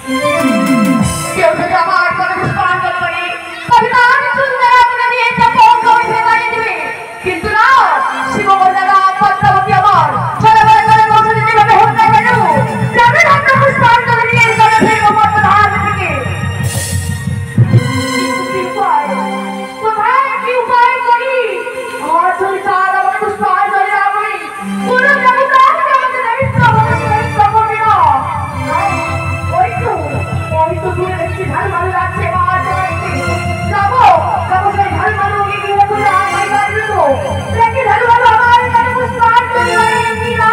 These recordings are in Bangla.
কেউ যদি আমার কোনো পুষ্পাঞ্জলি করে তবে তার সুন্দর আপনার নিয়ে দিবে, কিন্তু না শিবমর্যাদা পদ্মাবতী আমার ছোটবেলা করে বছর যেভাবে হোক না কেন যাবে আপনার পুষ্পাঞ্জলি নিয়ে তবে ফিরবো পদ্মাধার থেকে। কোথায় কি উপায় করি আমার যদি চার আমার পুষ্পাঞ্জলি না করি কোনো দেবতা আমাকে দায়িত্ব করবে না। ওই তো দূরে দেখছি ঝাল মালু যাচ্ছে যাবো যাবো সেই ঝাল মালু গিয়ে বলে আমার বাড়ি দেবো দেখি ঝাল মালু আমার এখানে পুষ্পাঞ্জলি বানিয়ে না।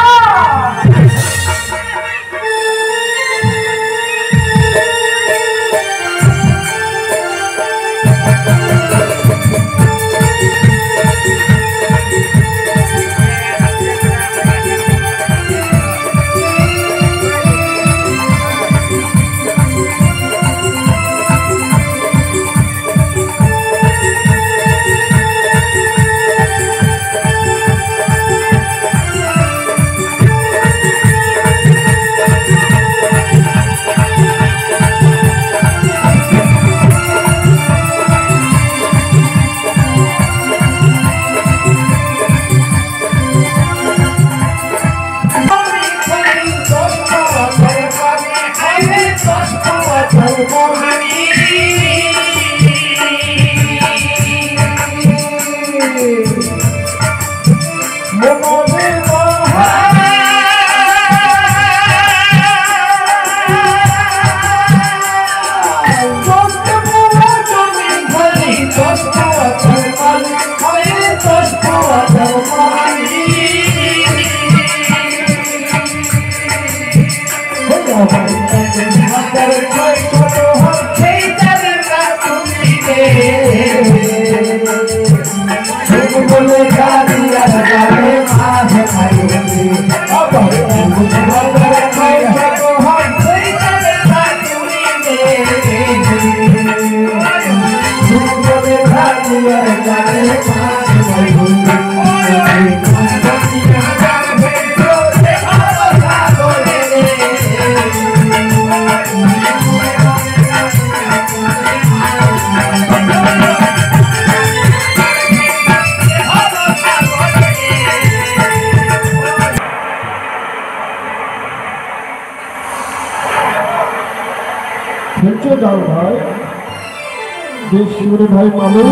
ভাই মালু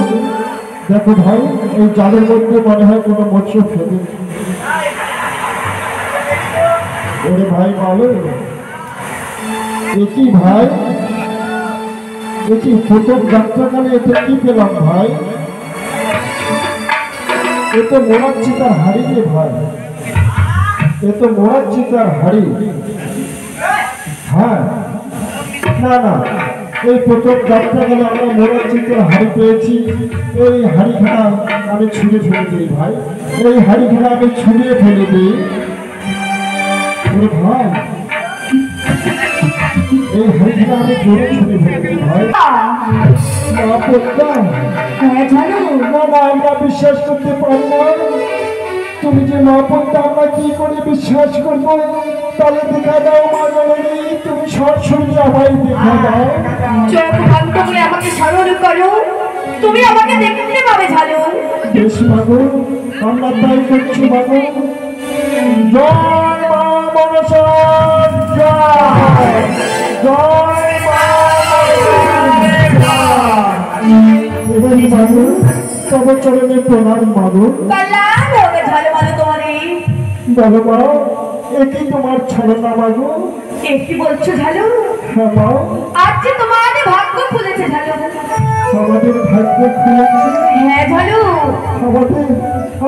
দেখো ভাই এই জালের মধ্যে মনে হয় কোনো মৎস্য ফেলে ওরে ভাই মালু একই ভাই একই প্রথম যাত্রাকালে এতে কি পেলাম ভাই এ তো মোড়ার চিতার হাড়ি রে ভাই এ তো মোড়ার চিতার হাড়ি হ্যাঁ না না এই প্রথম যাত্রা গেলে আমরা মোড়ার চিত্রের হাড়ি পেয়েছি এই হাড়িখানা আমি ছুঁড়ে ফেলে দিই ভাই এই হাড়িখানা আমি ছুঁড়িয়ে ফেলে দিই ভাই এই হাড়িখানা আমি জোরে ছুঁড়ে ফেলে দিই ভাই আমরা বিশ্বাস করতে পারি না তুমি যে মা পড়তে আমরা কি করে বিশ্বাস করবো তাহলে দেখা দাও মা জননী তুমি সরাসরি আমায় দেখা দাও চোখ বন্ধ করে আমাকে স্মরণ করো তুমি আমাকে দেখতে পাবে ঝালু বেশ মাগো আমরা তাই করছি মাগো জয় মা মনসা জয় জয় মা মাগো তবে চরণে প্রণাম মাগো বলো মা একই তোমার ছলনা মাগো কি বলছো ঝালু হ্যাঁ মা আজ যে তোমাদের ভাগ্য খুলেছে ঝালু আমাদের ভাগ্য খুলেছে হ্যাঁ ঝালু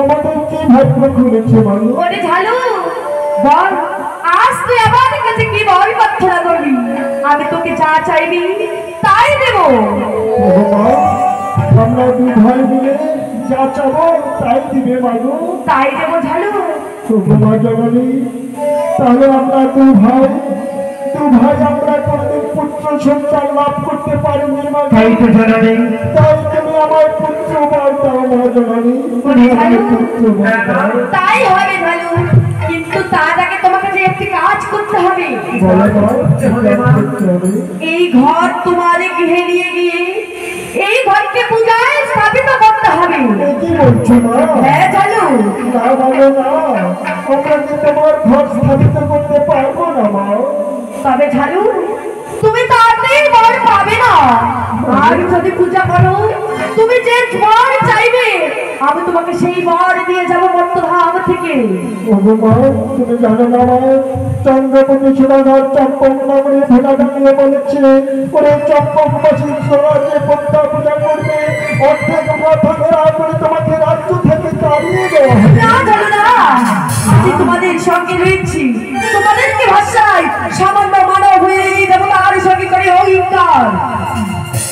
আমাদের কি ভাগ্য খুলেছে মাগো ওরে ঝালু বল আজ তুই আমার কাছে কি বল প্রার্থনা করবি আমি তোকে যা চাইবি তাই দেব মা আমরা দুই ভাই মিলে যা চাবো তাই দিবে মাগো তাই দেব ঝালু মা জননী তাহলে আমরা দু ভাই আমরা কোনদিন পুত্র সন্তান লাভ করতে পারিনি মা তাই তো জননী তাই তুমি আমার পুত্র বর দাও মা জননী পুত্র বর দাও তাই হবে ঝালু কিন্তু তার আগে তোমাকে যে একটি কাজ করতে হবে। বলো মা, এই ঘর তোমার গৃহে নিয়ে গিয়ে এই ঘরকে পূজায় স্থাপিত করতে হবে। কি বলছো মা? হ্যাঁ চলো। না বলো না, আমরা কি তোমার ঘর স্থাপিত করতে পারবো না মা? তবে ঝালু তুমি তাড়াতাড়ি বর পাবে না। আর যদি পূজা করো তুমি যে বর চাইবে আমি তোমাকে সেই বর দিয়ে যাবো মর্তধাম থেকে। ওগো মা, তুমি জানো না মা, চন্দ্রপতি সুরাধর চম্পক নগরে ভেলা দাঁড়িয়ে বলেছে, ওরে চম্পক মাসি যে পদ্মা পূজা করবে অর্ধেক মাথা ধরা করে তোমাকে রাজ্য থেকে তাড়িয়ে দেওয়া হবে। না জানো না, আমি তোমাদের সঙ্গে রয়েছি। তোমাদেরকে ভাষায় সামান্য মানব হয়ে দেবতার সঙ্গে করে অহিংকার।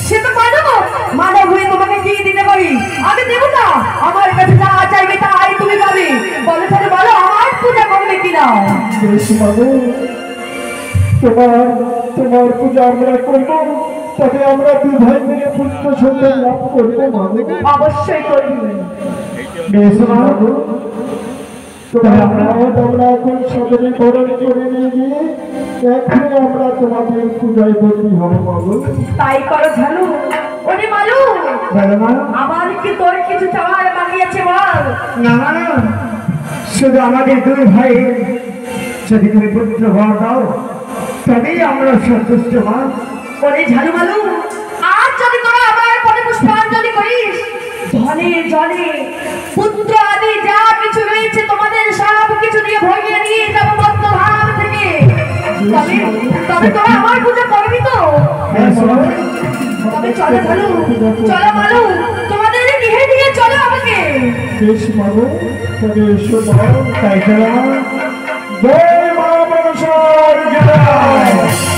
সে তো মানব হয়ে তোমাকে কি দিতে পারি? আমি দেব না। আমার কাছে যা চাইবে তাই তুমি পাবে। বলো তাহলে বলো আমার পূজা করবে কিনা? বেশ বাবু, তোমার পূজা আমরা করবো, তবে আমরা দুই ভাই মিলে পুত্র সন্তান লাভ করবো বাবু। অবশ্যই করবে। বেশ বাবু, আমরা এখন সদরে বরণ করে নিয়ে গিয়ে এখনই আমরা তোমাদের পূজায় বন্দী হবো বাবু। তাই করো ঝালু। ওরে মালু, আমার কি তোর কিছু চাওয়ার বাকি আছে বল? না না, শুধু আমাদের দুই ভাই যদি তুমি পুত্র ঘর দাও তবেই আমরা সন্তুষ্ট মা। ওরে ঝালু মালু, আর যদি তোরা আমার পদে পুষ্পাঞ্জলি করিস জলে জলে পুত্র আদি যা কিছু রয়েছে তোমাদের সব কিছু দিয়ে ভরিয়ে নিয়ে যাবো মর্তধাম থেকে। তবে তোরা আমার পূজা করবি তো? তবে চলো ঝালু, চলো মালু, তোমাদের গৃহে নিয়ে চলো আমাকে। বেশ বাবু, তবে এসো মা। তাই জয় মা মনসার জয়।